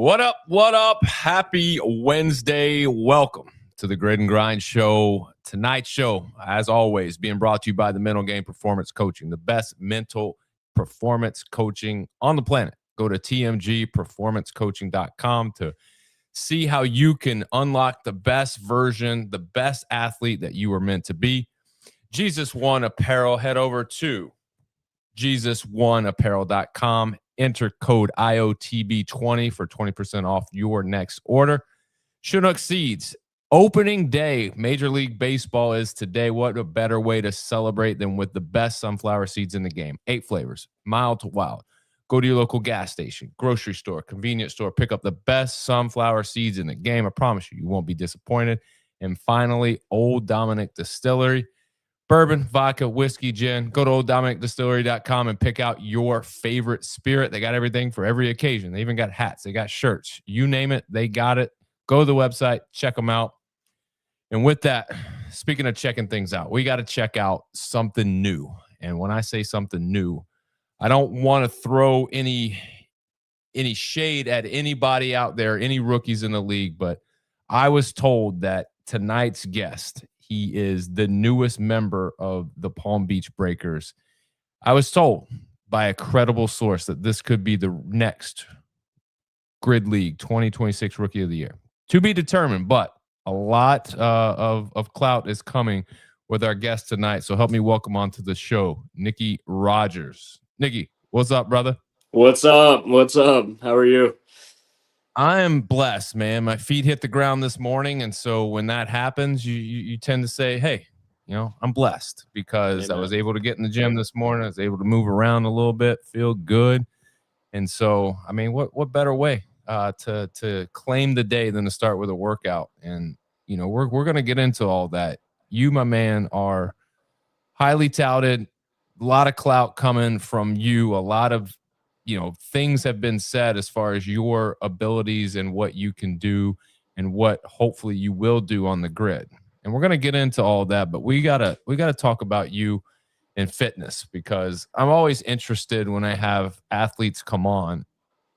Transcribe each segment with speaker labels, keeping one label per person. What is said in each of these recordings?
Speaker 1: What up? What up? Happy Wednesday. Welcome to the Grid and Grind Show. Tonight's show, as always, being brought to you by the Mental Game Performance Coaching, the best mental performance coaching on the planet. Go to tmgperformancecoaching.com to see how you can unlock the best version, the best athlete that you were meant to be. Jesus One Apparel. Head over to Jesus1apparel.com. Enter code IOTB20 for 20% off your next order. Chinook Seeds. Opening day, Major League Baseball is today. What a better way to celebrate than with the best sunflower seeds in the game. 8 flavors, mild to wild. Go to your local gas station, grocery store, convenience store. Pick up the best sunflower seeds in the game. I promise you, you won't be disappointed. And finally, Old Dominick Distillery. Bourbon, vodka, whiskey, gin. Go to olddominickdistillery.com and pick out your favorite spirit. They got everything for every occasion. They even got hats. They got shirts. You name it, they got it. Go to the website, check them out. And with that, speaking of checking things out, we got to check out something new. And when I say something new, I don't want to throw any shade at anybody out there, any rookies in the league, but I was told that tonight's guest, he is the newest member of the Palm Beach Breakers. I was told by a credible source that this could be the next Grid League 2026 Rookie of the Year. To be determined, but a lot of clout is coming with our guest tonight. So help me welcome onto the show, Nicky Rodgers. Nicky, what's up, brother?
Speaker 2: What's up? What's up? How are you?
Speaker 1: I am blessed, man. My feet hit the ground this morning, and so when that happens, you tend to say, hey, I'm blessed because I was able to get in the gym this morning. I was able to move around a little bit, feel good. And so, I mean, what better way to claim the day than to start with a workout? And, we're going to get into all that. You, my man, are highly touted, a lot of clout coming from you, a lot of things have been said as far as your abilities and what you can do and what hopefully you will do on the grid. And we're going to get into all that, but we got to talk about you and fitness, because I'm always interested when I have athletes come on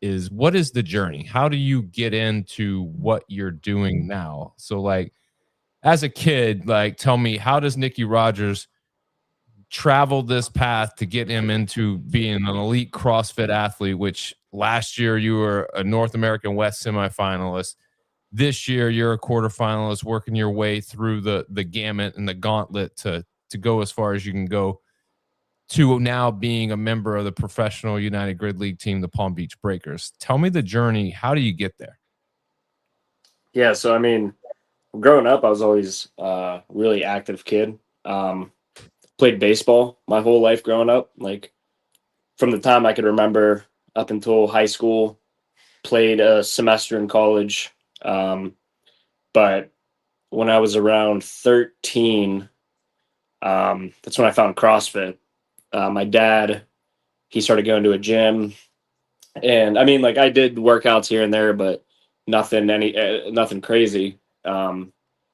Speaker 1: is what is the journey? How do you get into what you're doing now? So like as a kid, like tell me, how does Nicky Rodgers traveled this path to get him into being an elite CrossFit athlete, which last year you were a North American West semifinalist. This year you're a quarterfinalist, working your way through the gamut and the gauntlet to go as far as you can go to now being a member of the professional United Grid League team, the Palm Beach Breakers. Tell me the journey. How do you get there?
Speaker 2: Yeah, so I mean, growing up, I was always a really active kid. Played baseball my whole life growing up, like from the time I could remember up until high school. Played a semester in college, but when I was around 13, that's when I found CrossFit. My dad, he started going to a gym, and I mean, like I did workouts here and there, but nothing crazy. But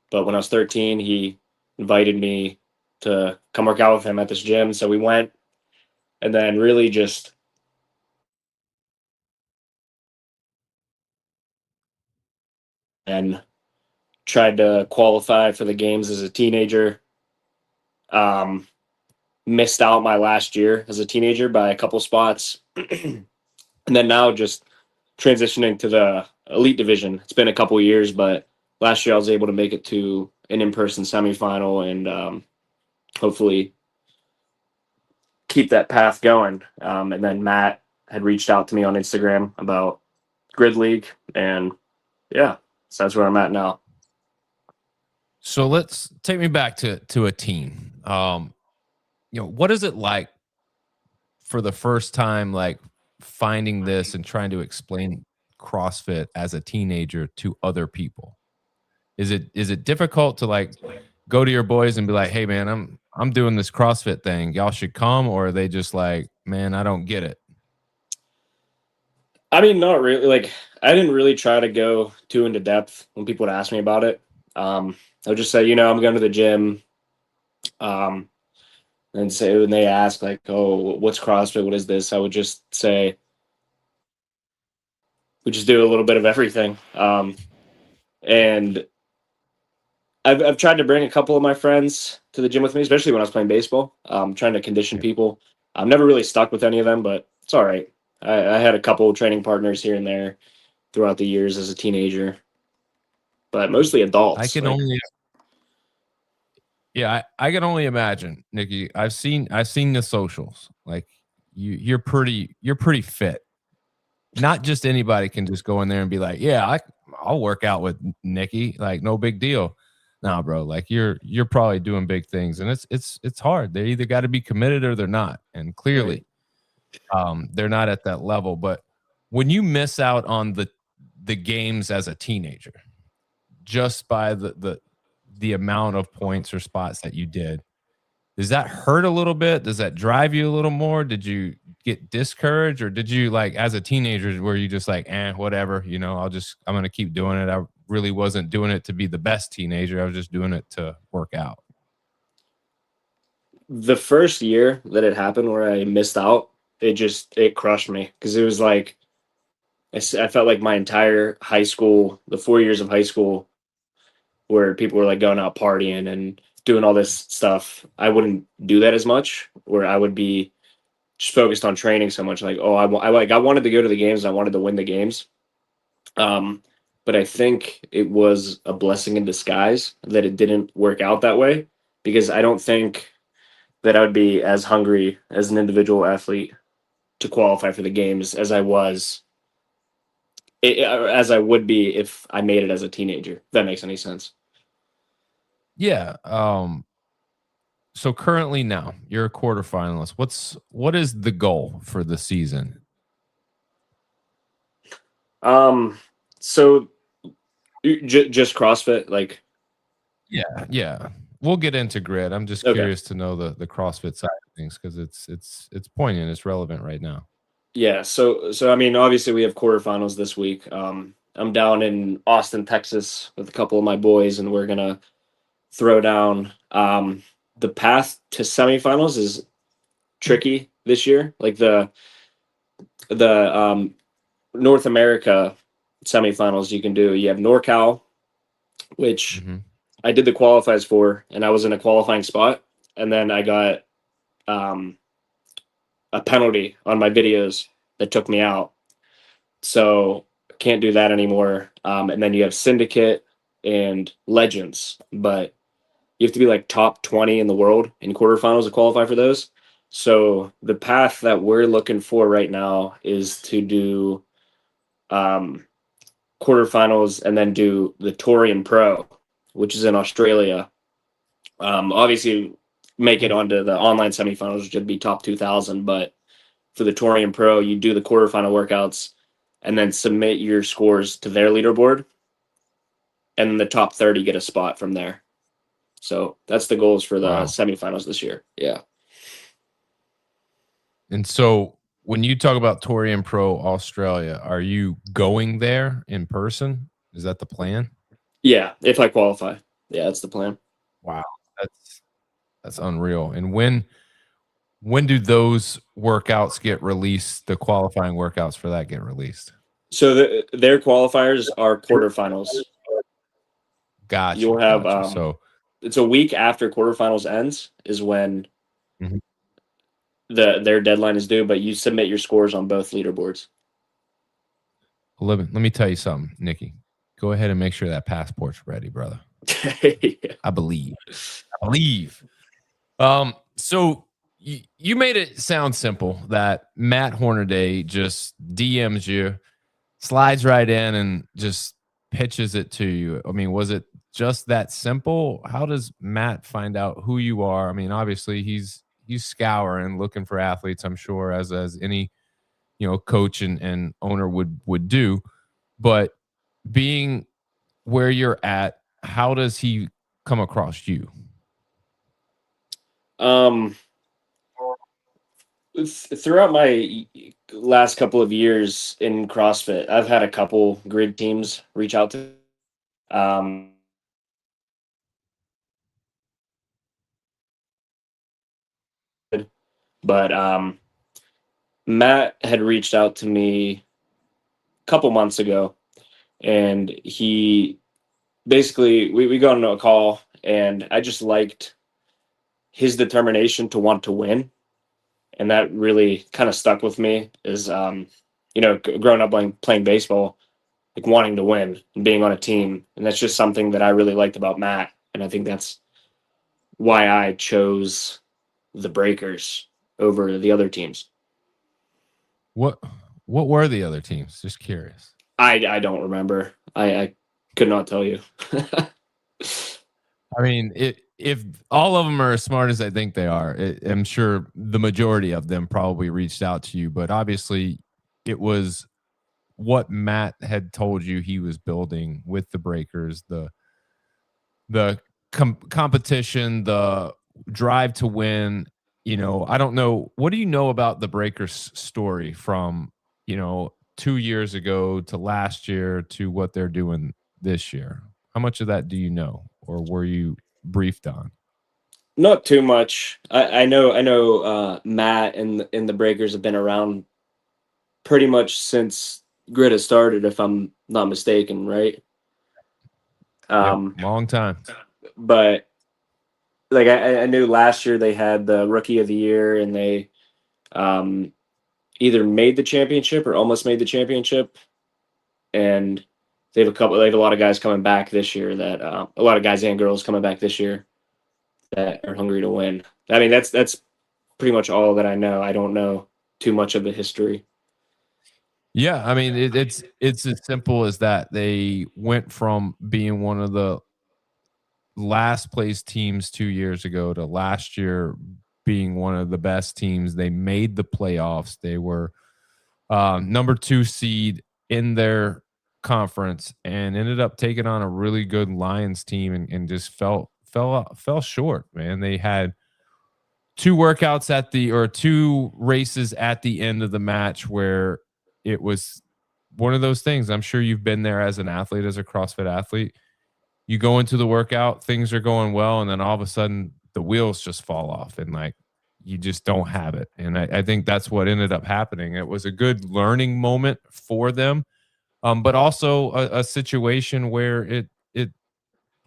Speaker 2: when I was 13, he invited me to come work out with him at this gym. So we went, and then really just and tried to qualify for the games as a teenager. Missed out my last year as a teenager by a couple spots. And then now just transitioning to the elite division. It's been a couple years, but last year I was able to make it to an in-person semifinal and hopefully keep that path going. And then Matt had reached out to me on Instagram about Grid League, and yeah, so that's where I'm at now.
Speaker 1: So let's take me back to a teen. What is it like for the first time, like finding this and trying to explain CrossFit as a teenager to other people? Is it difficult to like go to your boys and be like, hey man, I'm doing this CrossFit thing, y'all should come? Or are they just like, man, I don't get it?
Speaker 2: I mean, not really. Like, I didn't really try to go too into depth when people would ask me about it. I would just say, I'm going to the gym. And say when they ask like, "Oh, what's CrossFit? What is this?" I would just say, we just do a little bit of everything. And I've tried to bring a couple of my friends to the gym with me, especially when I was playing baseball. Trying to condition people. I'm never really stuck with any of them, but it's all right. I had a couple of training partners here and there throughout the years as a teenager, but mostly adults.
Speaker 1: I can only I can only imagine, Nicky. I've seen the socials. Like you're pretty fit. Not just anybody can just go in there and be like, yeah, I'll work out with Nicky. Like no big deal. Nah, bro. Like you're probably doing big things, and it's hard. They either got to be committed or they're not, and clearly, they're not at that level. But when you miss out on the games as a teenager, just by the amount of points or spots that you did, does that hurt a little bit? Does that drive you a little more? Did you get discouraged, or did you, like, as a teenager, where you just like, whatever, I'm going to keep doing it. I really wasn't doing it to be the best teenager. I was just doing it to work out.
Speaker 2: The first year that it happened where I missed out, it crushed me because it was like, I felt like my entire high school, the 4 years of high school, where people were like going out partying and doing all this stuff, I wouldn't do that as much, where I would be just focused on training so much. Like, oh, I wanted to go to the games. I wanted to win the games. But I think it was a blessing in disguise that it didn't work out that way, because I don't think that I would be as hungry as an individual athlete to qualify for the games as I would be if I made it as a teenager. If that makes any sense.
Speaker 1: Yeah. So currently now you're a quarterfinalist. What is the goal for the season?
Speaker 2: So just CrossFit, like.
Speaker 1: Yeah. We'll get into grid. I'm just curious to know the CrossFit side of things, because it's poignant. It's relevant right now.
Speaker 2: Yeah. So I mean, obviously we have quarterfinals this week. I'm down in Austin, Texas, with a couple of my boys, and we're gonna throw down. The path to semifinals is tricky this year. Like the North America semifinals, you have NorCal, which I did the qualifiers for, and I was in a qualifying spot, and then I got a penalty on my videos that took me out, so can't do that anymore. And then you have Syndicate and Legends, but you have to be like top 20 in the world in quarterfinals to qualify for those. So the path that we're looking for right now is to do quarterfinals and then do the Torian Pro, which is in Australia. Obviously, make it onto the online semifinals, which would be top 2,000. But for the Torian Pro, you do the quarterfinal workouts and then submit your scores to their leaderboard, and the top 30 get a spot from there. So that's the goals for the semifinals this year. Yeah.
Speaker 1: And so when you talk about Torian Pro Australia, are you going there in person? Is that the plan?
Speaker 2: Yeah, if I qualify. Yeah, that's the plan.
Speaker 1: Wow. That's unreal. And when do those workouts get released? The qualifying workouts for that get released?
Speaker 2: So their qualifiers are quarterfinals.
Speaker 1: Gotcha.
Speaker 2: You'll have
Speaker 1: so
Speaker 2: it's a week after quarterfinals ends is when their deadline is due, but you submit your scores on both leaderboards.
Speaker 1: Let me tell you something, Nicky. Go ahead and make sure that passport's ready, brother.
Speaker 2: Yeah.
Speaker 1: I believe. So you made it sound simple that Matt Hornaday just DMs you, slides right in, and just pitches it to you. I mean, was it just that simple? How does Matt find out who you are? I mean, obviously he's scouring, looking for athletes, I'm sure, as any coach and owner would do. But being where you're at, how does he come across you?
Speaker 2: Throughout my last couple of years in CrossFit, I've had a couple grid teams reach out to but Matt had reached out to me couple months ago, and he basically we got into a call, and I just liked his determination to want to win, and that really kind of stuck with me. Is growing up playing baseball, like wanting to win and being on a team, and that's just something that I really liked about Matt, and I think that's why I chose the Breakers over the other teams.
Speaker 1: What were the other teams? Just curious.
Speaker 2: I don't remember. I could not tell you.
Speaker 1: I mean, if all of them are as smart as I think they are, I'm sure the majority of them probably reached out to you. But obviously, it was what Matt had told you he was building with the Breakers, the competition, the drive to win. I don't know. What do you know about the Breakers story from 2 years ago to last year to what they're doing this year? How much of that do you know, or were you briefed on?
Speaker 2: Not too much. I know Matt and the Breakers have been around pretty much since Grid has started, if I'm not mistaken, right?
Speaker 1: Long time.
Speaker 2: But like I knew last year they had the Rookie of the Year, and they either made the championship or almost made the championship, and they have a lot of guys coming back this year that a lot of guys and girls coming back this year that are hungry to win. I mean, that's pretty much all that I know. I don't know too much of the history.
Speaker 1: Yeah, I mean, it's as simple as that. They went from being one of the last place teams 2 years ago to last year being one of the best teams. They made the playoffs. They were number 2 seed in their conference and ended up taking on a really good Lions team and just fell short, man. They had 2 races at the end of the match where it was one of those things. I'm sure you've been there as an athlete, as a CrossFit athlete. You go into the workout, things are going well, and then all of a sudden the wheels just fall off and like you just don't have it. And I think that's what ended up happening. It was a good learning moment for them, but also a situation where it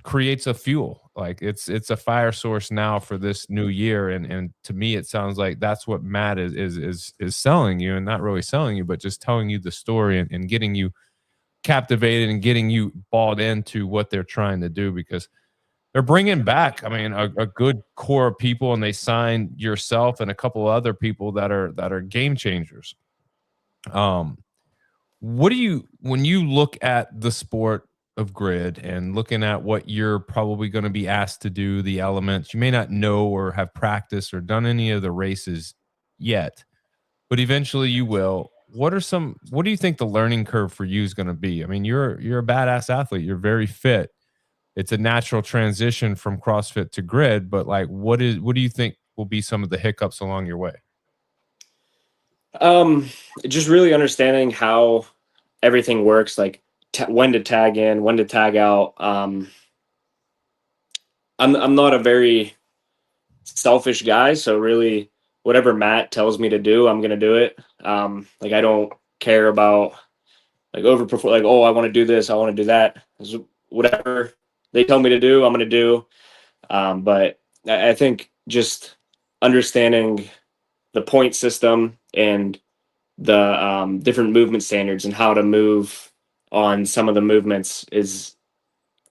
Speaker 1: creates a fuel. Like it's a fire source now for this new year. And to me, it sounds like that's what Matt is selling you, and not really selling you, but just telling you the story and getting you captivated and getting you bought into what they're trying to do, because they're bringing back, I mean, a good core of people, and they signed yourself and a couple other people that are game changers. What do you, when you look at the sport of grid and looking at what you're probably going to be asked to do, the elements, you may not know or have practiced or done any of the races yet, but eventually you will. What do you think the learning curve for you is going to be? I mean, you're a badass athlete. You're very fit. It's a natural transition from CrossFit to grid, but like, what do you think will be some of the hiccups along your way?
Speaker 2: Just really understanding how everything works, like when to tag in, when to tag out. I'm not a very selfish guy, so really whatever Matt tells me to do, I'm gonna do it. Like I don't care about like overperform, like, oh, I want to do this, I want to do that. Whatever they tell me to do, I'm gonna do. But I think just understanding the point system and the different movement standards and how to move on some of the movements is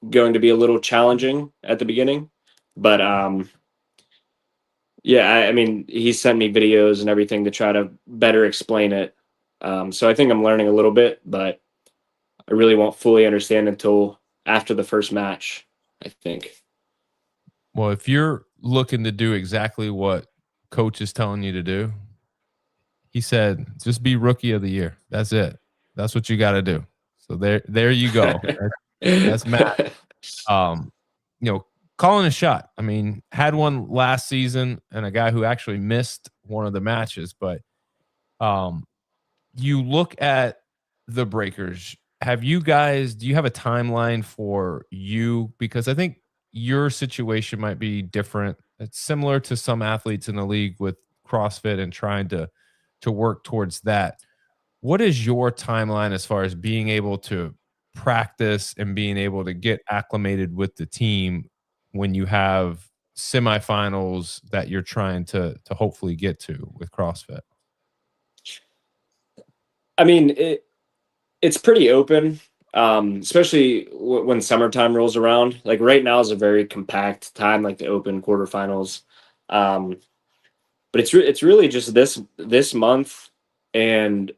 Speaker 2: going to be a little challenging at the beginning. But yeah, I mean, he sent me videos and everything to try to better explain it. So I think I'm learning a little bit, but I really won't fully understand until after the first match, I think.
Speaker 1: Well, if you're looking to do exactly what coach is telling you to do, he said, just be rookie of the year. That's it. That's what you got to do. So there you go. That's Matt. Calling a shot. I mean, had one last season and a guy who actually missed one of the matches, but you look at the Breakers. Do you have a timeline for you? Because I think your situation might be different. It's similar to some athletes in the league with CrossFit and trying to work towards that. what is your timeline as far as being able to practice and being able to get acclimated with the team when you have semifinals that you're trying to hopefully get to with CrossFit?
Speaker 2: I mean, it's pretty open, especially when summertime rolls around. Like right now is a very compact time, like the open quarterfinals. Um, but it's really just this month and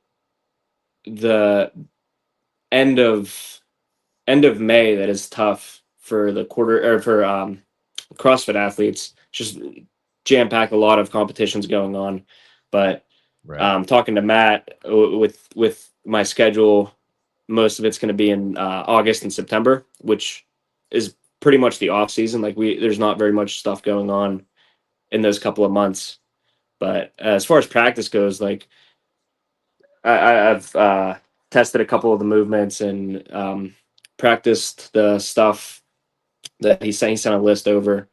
Speaker 2: the end of May that is tough for the quarter or for CrossFit athletes. Just jam pack a lot of competitions going on, but
Speaker 1: Right.
Speaker 2: talking to Matt with my schedule, most of it's going to be in August and September, which is pretty much the off season. Like there's not very much stuff going on in those couple of months. But as far as practice goes, like I've tested a couple of the movements and practiced the stuff that he sent a list over.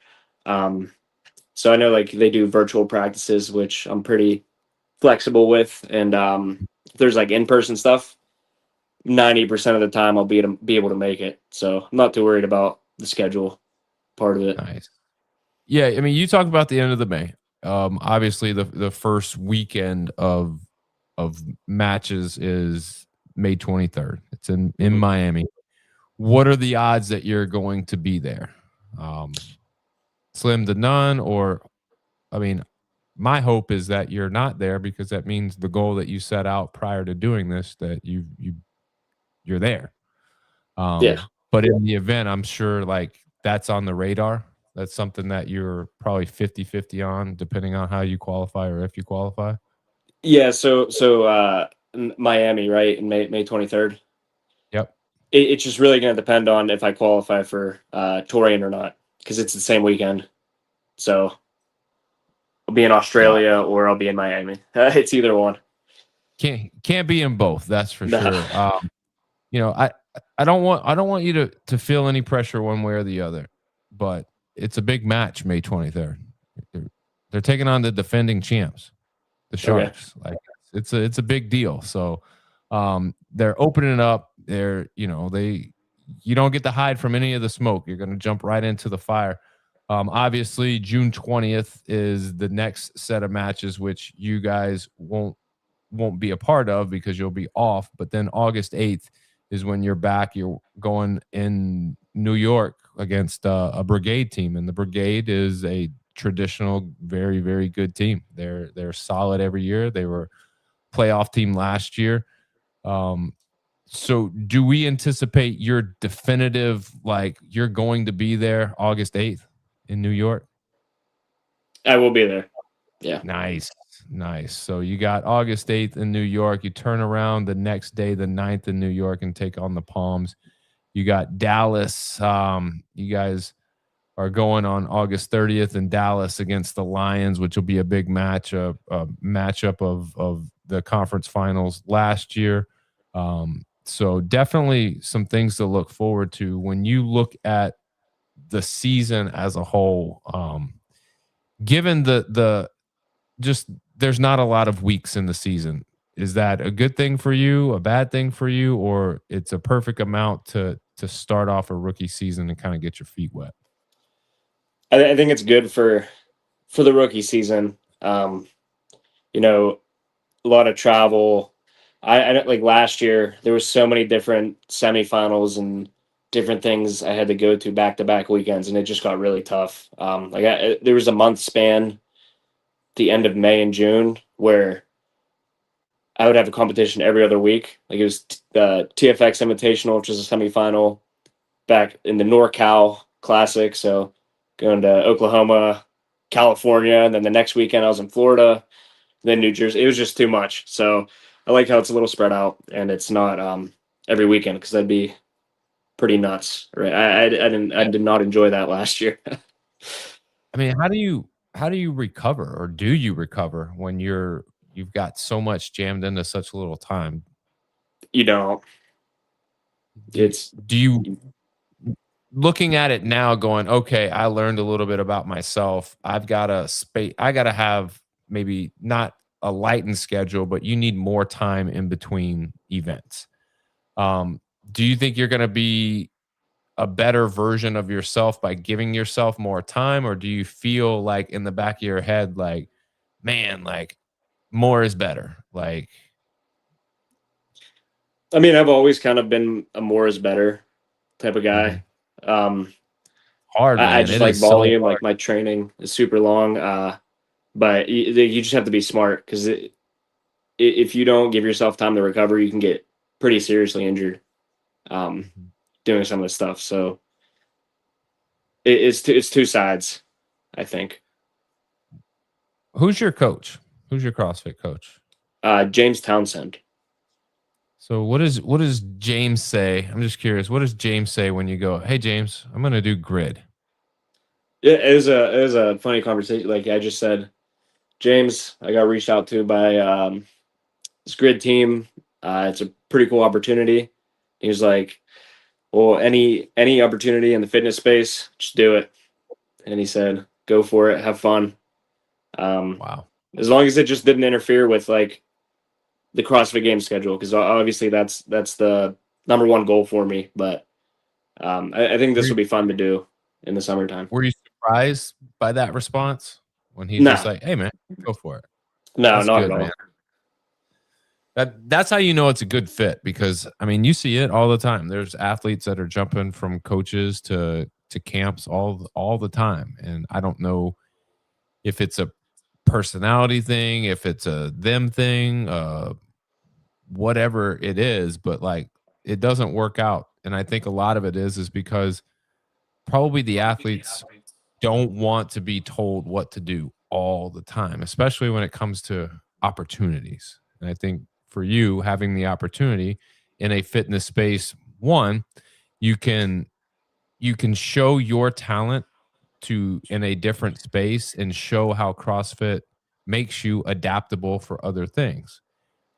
Speaker 2: So I know like they do virtual practices, which I'm pretty flexible with, and if there's like in-person stuff, 90% of the time I'll be able to make it. So I'm not too worried about the schedule part of it.
Speaker 1: Nice. Yeah, I mean, you talk about the end of the May. Obviously, the first weekend of matches is May 23rd. It's in
Speaker 2: Mhm.
Speaker 1: Miami. What are the odds that you're going to be there? Slim to none, or I mean, my hope is that you're not there because that means the goal that you set out prior to doing this that you're there.
Speaker 2: Yeah.
Speaker 1: But in the event, I'm sure like that's on the radar. That's something that you're probably 50-50 on, depending on how you qualify or if you qualify.
Speaker 2: Yeah. So Miami, right? In May 23rd.
Speaker 1: Yep.
Speaker 2: It's just really going to depend on if I qualify for Torian or not, because it's the same weekend. So I'll be in
Speaker 1: Got
Speaker 2: Australia or I'll be in Miami. It's either one.
Speaker 1: can't be in both. That's for
Speaker 2: No.
Speaker 1: sure. You know, I don't want you to feel any pressure one way or the other, but it's a big match May 23rd. They're taking on the defending champs, the
Speaker 2: Okay.
Speaker 1: Sharks. Like it's a big deal. So they're opening it up. You don't get to hide from any of the smoke. You're going to jump right into the fire. Obviously, June 20th is the next set of matches, which you guys won't be a part of because you'll be off. But then August 8th is when you're back. You're going in New York against a Brigade team, and the Brigade is a traditional, very, very good team. They're solid every year. They were playoff team last year. So do we anticipate your definitive, like you're going to be there August 8th in New York?
Speaker 2: I will be there. Yeah.
Speaker 1: Nice. Nice. So you got August 8th in New York. You turn around the next day, the 9th in New York, and take on the Palms. You got Dallas. You guys are going on August 30th in Dallas against the Lions, which will be a big matchup of the conference finals last year. So definitely some things to look forward to when you look at the season as a whole. Given the just there's not a lot of weeks in the season. Is that a good thing for you, a bad thing for you, or it's a perfect amount to start off a rookie season and kind of get your feet wet?
Speaker 2: I think it's good for the rookie season. You know, a lot of travel. I like last year there was so many different semifinals and different things I had to go to back weekends, and it just got really tough. There was a month span, the end of May and June, where I would have a competition every other week. Like it was the TFX Invitational, which is a semifinal, back in the NorCal Classic. So going to Oklahoma, California, and then the next weekend I was in Florida, then New Jersey. It was just too much. So I like how it's a little spread out and it's not every weekend, because that'd be pretty nuts, right? I did not enjoy that last year.
Speaker 1: I mean, how do you recover, or do you recover when you've got so much jammed into such little time?
Speaker 2: You know, it's
Speaker 1: Do you looking at it now going, okay, I learned a little bit about myself. I got to have maybe not a lightened schedule, but you need more time in between events. Do you think you're going to be a better version of yourself by giving yourself more time, or do you feel like in the back of your head, like, man, like more is better? Like,
Speaker 2: I mean, I've always kind of been a more is better type of guy.
Speaker 1: Hard,
Speaker 2: I
Speaker 1: man.
Speaker 2: just
Speaker 1: It
Speaker 2: like
Speaker 1: is so
Speaker 2: volume.
Speaker 1: hard.
Speaker 2: Like my training is super long, but you just have to be smart because if you don't give yourself time to recover, you can get pretty seriously injured doing some of this stuff. So it's two sides, I think.
Speaker 1: Who's your coach? Who's your CrossFit coach?
Speaker 2: James Townsend.
Speaker 1: So what does James say? I'm just curious. What does James say when you go, "Hey James, I'm going to do grid"?
Speaker 2: It was a funny conversation. Like I just said, James, I got reached out to by this grid team. It's a pretty cool opportunity. He was like, "Well, any opportunity in the fitness space, just do it." And he said, "Go for it, have fun."
Speaker 1: Wow.
Speaker 2: As long as it just didn't interfere with like the CrossFit game schedule, because obviously that's the number one goal for me. But I think this will be fun to do in the summertime.
Speaker 1: Were you surprised by that response when he's just
Speaker 2: No,
Speaker 1: like, "Hey man, go for it"?
Speaker 2: no,
Speaker 1: That's
Speaker 2: not
Speaker 1: good,
Speaker 2: at all.
Speaker 1: man. That's how you know it's a good fit, because I mean, you see it all the time. There's athletes that are jumping from coaches to camps all the time, and I don't know if it's a personality thing, if it's a them thing, whatever it is, but like it doesn't work out. And I think a lot of it is because probably the athletes don't want to be told what to do all the time, especially when it comes to opportunities. And I think for you, having the opportunity in a fitness space, one, you can show your talent to in a different space and show how CrossFit makes you adaptable for other things.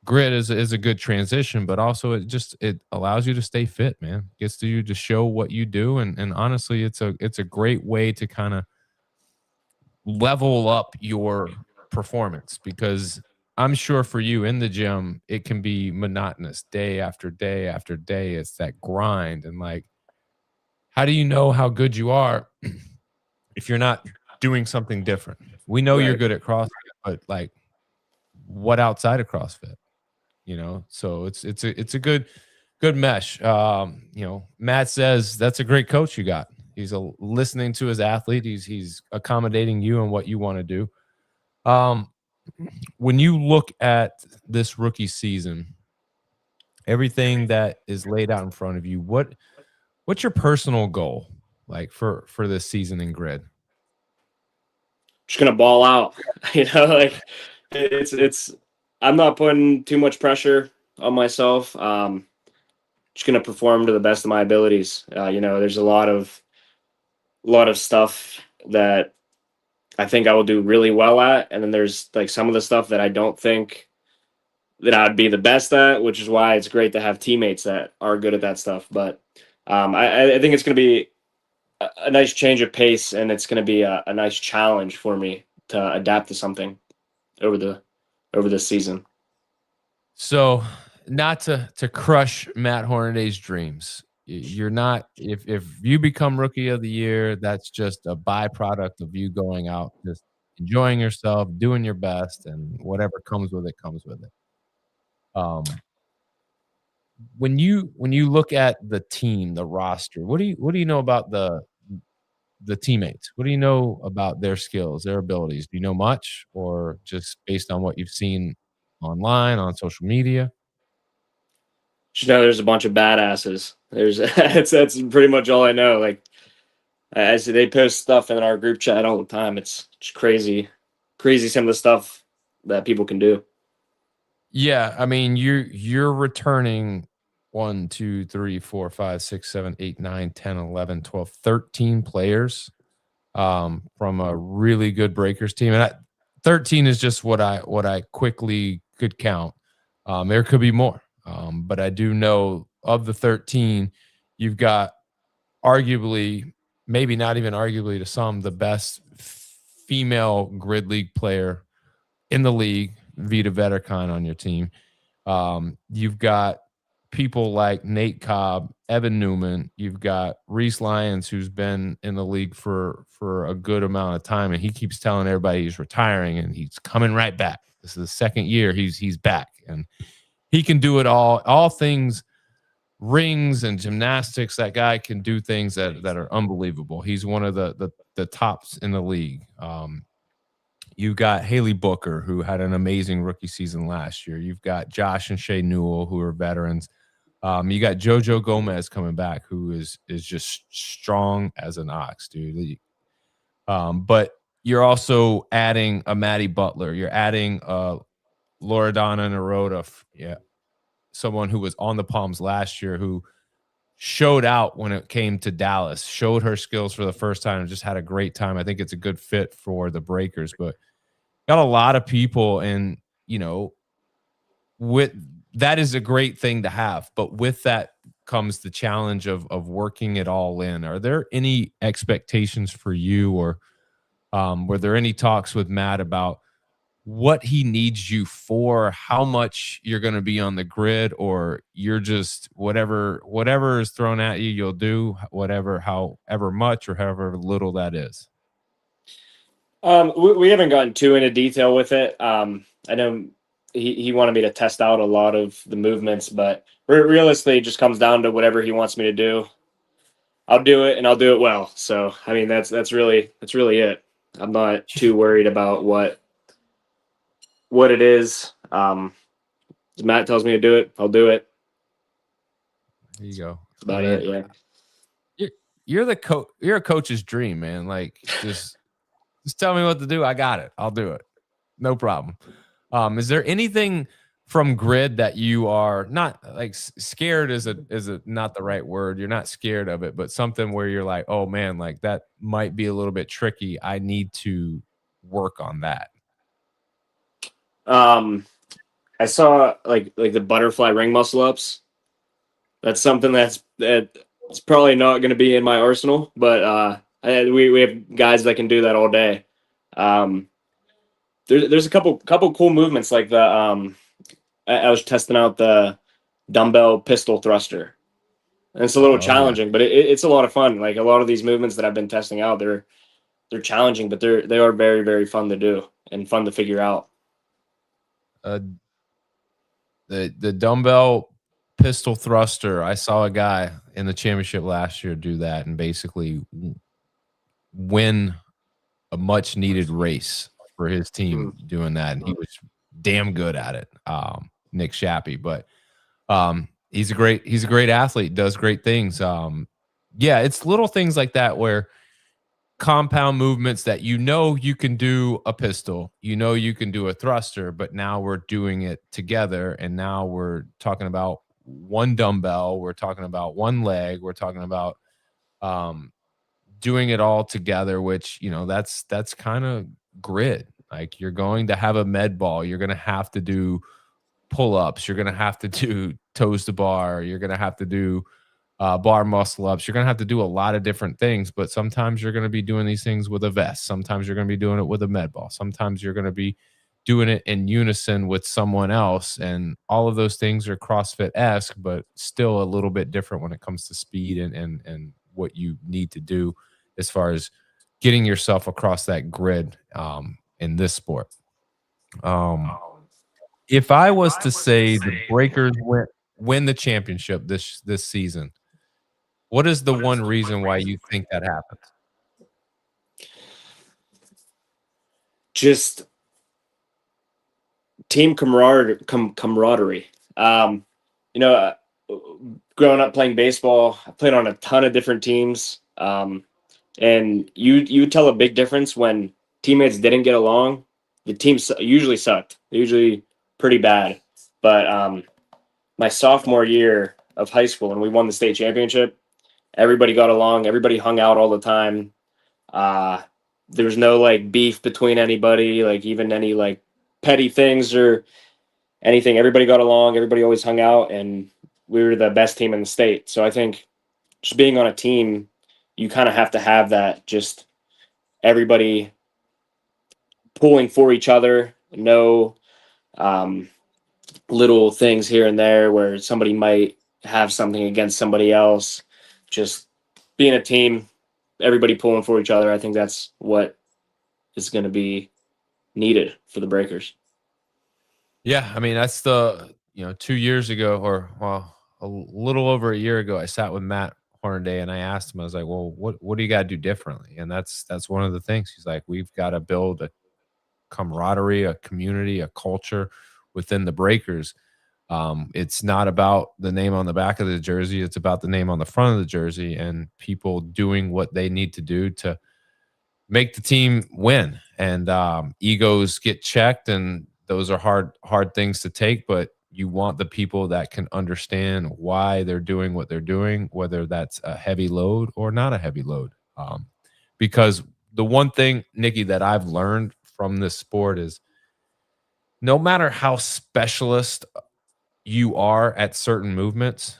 Speaker 1: Grit is a good transition, but also it allows you to stay fit, man. Gets to you to show what you do, and honestly, it's a great way to kind of level up your performance, because I'm sure for you in the gym, it can be monotonous day after day after day. It's that grind, and like, how do you know how good you are if you're not doing something different? We know you're
Speaker 2: Right.
Speaker 1: good at CrossFit, but like, what outside of CrossFit? So it's a good mesh. Matt says that's a great coach you got. He's listening to his athlete. He's accommodating you and what you want to do. When you look at this rookie season, everything that is laid out in front of you, what's your personal goal like for this season in grid?
Speaker 2: Just gonna ball out. Like it's. I'm not putting too much pressure on myself. Just gonna perform to the best of my abilities. There's a lot of stuff that I think I will do really well at, and then there's like some of the stuff that I don't think that I'd be the best at, which is why it's great to have teammates that are good at that stuff. But I think it's gonna be a nice change of pace, and it's gonna be a nice challenge for me to adapt to something over this season.
Speaker 1: So, not to crush Matt Hornaday's dreams. You're not, if you become rookie of the year, that's just a byproduct of you going out, just enjoying yourself, doing your best, and whatever comes with it comes with it. When you look at the team, the roster, what do you know about the teammates? What do you know about their skills, their abilities? Do you know much, or just based on what you've seen online, on social media?
Speaker 2: Just know there's a bunch of badasses. There's that's pretty much all I know. Like I see they post stuff in our group chat all the time. It's just crazy, crazy some of the stuff that people can do.
Speaker 1: Yeah, I mean, you're returning 1, 2, 3, 4, 5, 6, 7, 8, 9, 10, 11, 12, 13 players from a really good breakers team. And 13 is just what I quickly could count. There could be more. But I do know of the 13, you've got arguably, maybe not even arguably to some, the best female grid league player in the league. Vita Vetercon on your team. You've got people like Nate Cobb, Evan Newman. You've got Reese Lyons, who's been in the league for a good amount of time, and he keeps telling everybody he's retiring and he's coming right back. This is the second year he's back, and he can do it all things, rings and gymnastics. That guy can do things that are unbelievable. He's one of the tops in the league. You've got Haley Booker, who had an amazing rookie season last year. You've got Josh and Shay Newell, who are veterans. You got JoJo Gomez coming back, who is just strong as an ox, dude. But you're also adding a Maddie Butler. You're adding Loredana Naroda, someone who was on the Palms last year, who showed out when it came to Dallas, showed her skills for the first time, and just had a great time. I think it's a good fit for the Breakers, but got a lot of people, and with that is a great thing to have, but with that comes the challenge of working it all in. Are there any expectations for you, or were there any talks with Matt about what he needs you for, how much you're going to be on the grid, or you're just whatever is thrown at you, you'll do whatever, however much or however little that is?
Speaker 2: We haven't gotten too into detail with it. I know he wanted me to test out a lot of the movements, but realistically, it just comes down to whatever he wants me to do. I'll do it, and I'll do it well. So, I mean, that's really it. I'm not too worried about what it is. Matt tells me to do it, I'll do it.
Speaker 1: There you go.
Speaker 2: That's about it. Yeah.
Speaker 1: You're you're a coach's dream, man. Like just tell me what to do. I got it. I'll do it. No problem. Is there anything from grid that you are not like scared is not the right word. You're not scared of it, but something where you're like, oh man, like that might be a little bit tricky. I need to work on that.
Speaker 2: I saw like the butterfly ring muscle ups. That's something that's probably not going to be in my arsenal, but we have guys that can do that all day. There's a couple cool movements like the I was testing out the dumbbell pistol thruster, and it's a little challenging, but it's a lot of fun. Like a lot of these movements that I've been testing out, they're challenging, but they are very, very fun to do and fun to figure out.
Speaker 1: The dumbbell pistol thruster, I saw a guy in the championship last year do that and basically win a much needed race for his team doing that, and he was damn good at it. Nick Shappy, but he's a great athlete, does great things. Yeah, it's little things like that where compound movements that you can do a pistol, you can do a thruster, but now we're doing it together, and now we're talking about one dumbbell, we're talking about one leg, we're talking about doing it all together, which that's kind of grid. Like you're going to have a med ball, you're going to have to do pull-ups, you're going to have to do toes to bar, you're going to have to do bar muscle ups, you're going to have to do a lot of different things, but sometimes you're going to be doing these things with a vest, sometimes you're going to be doing it with a med ball, sometimes you're going to be doing it in unison with someone else, and all of those things are CrossFit-esque, but still a little bit different when it comes to speed and what you need to do as far as getting yourself across that grid in this sport. If I was to say the Breakers win the championship this season, what is the one reason why you think that happens?
Speaker 2: Just team camaraderie. Growing up playing baseball, I played on a ton of different teams. And you tell a big difference when teammates didn't get along. The team usually sucked. Usually pretty bad. But my sophomore year of high school, when we won the state championship, everybody got along. Everybody hung out all the time. There was no like beef between anybody, like even any like petty things or anything. Everybody got along. Everybody always hung out, and we were the best team in the state. So I think just being on a team, you kind of have to have that, just everybody pulling for each other, no little things here and there where somebody might have something against somebody else. Just being a team, everybody pulling for each other. I think that's what is going to be needed for the Breakers.
Speaker 1: Yeah, I mean, that's 2 years ago, or well, a little over a year ago, I sat with Matt Hornaday and I asked him, I was like, well, what do you got to do differently? And that's one of the things. He's like, we've got to build a camaraderie, a community, a culture within the Breakers. It's not about the name on the back of the jersey. It's about the name on the front of the jersey and people doing what they need to do to make the team win. And egos get checked, and those are hard things to take, but you want the people that can understand why they're doing what they're doing, whether that's a heavy load or not a heavy load. Because the one thing, Nicky, that I've learned from this sport is no matter how specialist you are at certain movements,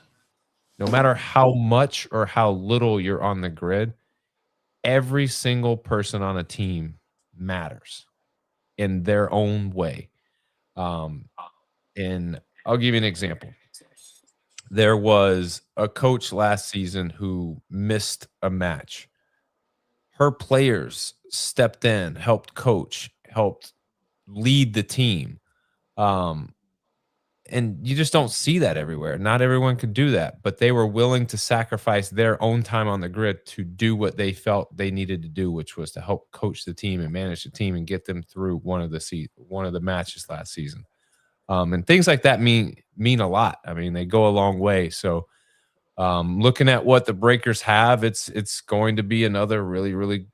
Speaker 1: no matter how much or how little you're on the grid, every single person on a team matters in their own way. And I'll give you an example. There was a coach last season who missed a match. Her players stepped in, helped coach, helped lead the team. And you just don't see that everywhere. Not everyone could do that, but they were willing to sacrifice their own time on the grid to do what they felt they needed to do, which was to help coach the team and manage the team and get them through one of the matches last season. And things like that mean a lot. I mean, they go a long way. So looking at what the Breakers have, it's going to be another really, really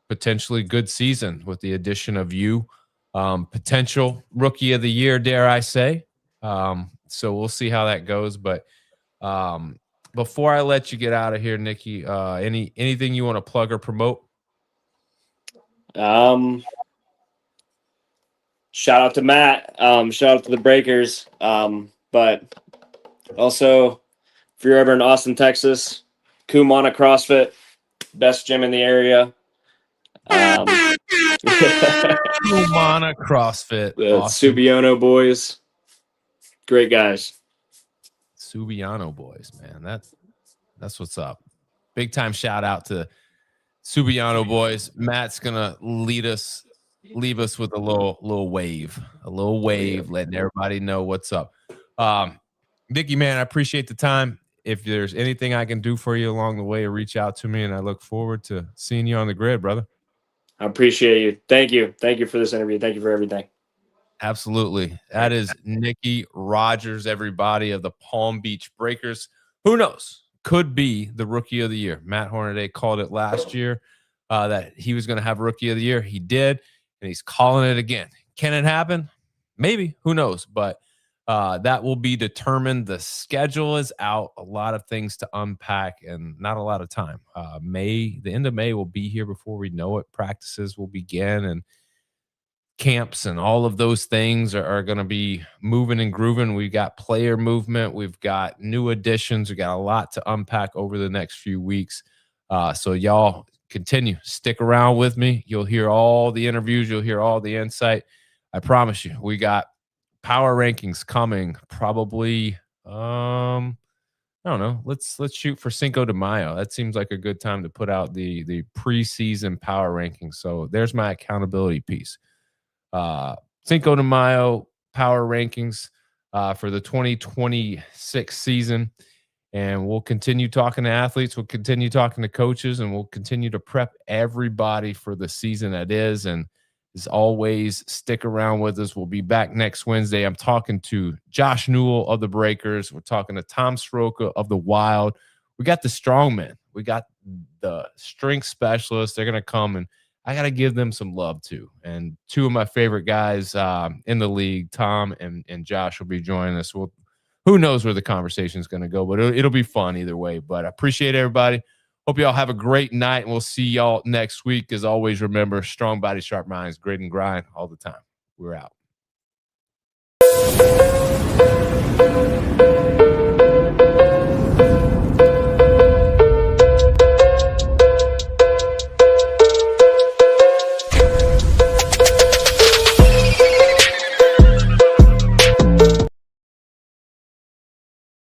Speaker 1: potentially good season with the addition of you, potential rookie of the year, dare I say. So we'll see how that goes. But before I let you get out of here, Nicky, anything you want to plug or promote?
Speaker 2: Shout out to Matt. Shout out to the Breakers. But also, if you're ever in Austin, Texas, Kumana CrossFit, best gym in the area.
Speaker 1: Kumana CrossFit.
Speaker 2: The Subiano boys. Great guys.
Speaker 1: Subiano boys, man. That's what's up. Big time shout out to Subiano boys. Matt's gonna leave us with a little wave, letting everybody know what's up. Nicky, man, I appreciate the time. If there's anything I can do for you along the way, reach out to me, and I look forward to seeing you on the grid, brother.
Speaker 2: I appreciate you. Thank you. Thank you for this interview. Thank you for everything.
Speaker 1: Absolutely. That is Nicky Rodgers, everybody, of the Palm Beach Breakers. Who knows? Could be the rookie of the year. Matt Hornaday called it last year that he was going to have rookie of the year. He did, and he's calling it again. Can it happen? Maybe. Who knows? But that will be determined. The schedule is out. A lot of things to unpack and not a lot of time. The end of May will be here before we know it. Practices will begin, and camps and all of those things are going to be moving and grooving. We've got player movement. We've got new additions. We got a lot to unpack over the next few weeks. So y'all stick around with me. You'll hear all the interviews. You'll hear all the insight. I promise you, we got power rankings coming probably. I don't know. Let's shoot for Cinco de Mayo. That seems like a good time to put out the preseason power rankings. So there's my accountability piece. Cinco de Mayo power rankings for the 2026 season. And we'll continue talking to athletes. We'll continue talking to coaches, and we'll continue to prep everybody for the season that is. And as always, stick around with us. We'll be back next Wednesday. I'm talking to Josh Newell of the Breakers. We're talking to Tom Soroka of the Wild. We got the strongmen. We got the strength specialists. They're going to come, and I got to give them some love too. And two of my favorite guys in the league, Tom and Josh, will be joining us. Who knows where the conversation is going to go, but it'll be fun either way. But I appreciate everybody. Hope y'all have a great night, and we'll see y'all next week. As always, remember, strong body, sharp minds, grit and grind all the time. We're out.